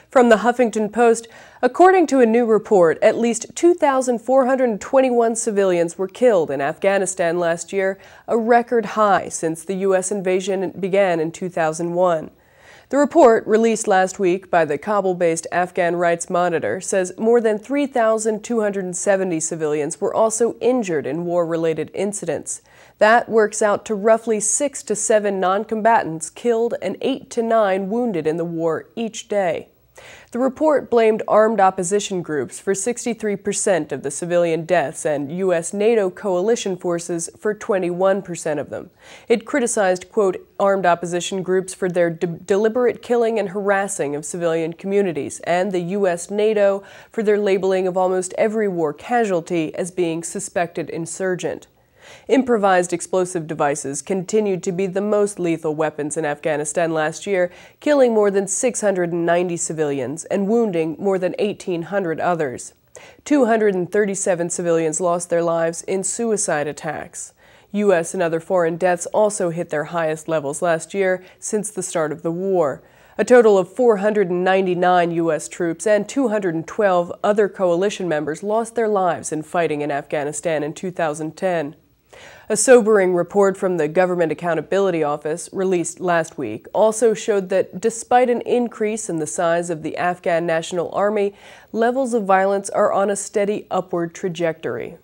From the Huffington Post, according to a new report, at least 2,421 civilians were killed in Afghanistan last year, a record high since the U.S. invasion began in 2001. The report, released last week by the Kabul-based Afghan Rights Monitor, says more than 3,270 civilians were also injured in war-related incidents. That works out to roughly 6 to 7 non-combatants killed and 8 to 9 wounded in the war each day. The report blamed armed opposition groups for 63% of the civilian deaths and U.S. NATO coalition forces for 21% of them. It criticized, quote, armed opposition groups for their deliberate killing and harassing of civilian communities, and the U.S. NATO for their labeling of almost every war casualty as being suspected insurgent. Improvised explosive devices continued to be the most lethal weapons in Afghanistan last year, killing more than 690 civilians and wounding more than 1,800 others. 237 civilians lost their lives in suicide attacks. U.S. and other foreign deaths also hit their highest levels last year since the start of the war. A total of 499 U.S. troops and 212 other coalition members lost their lives in fighting in Afghanistan in 2010. A sobering report from the Government Accountability Office, released last week, also showed that despite an increase in the size of the Afghan National Army, levels of violence are on a steady upward trajectory.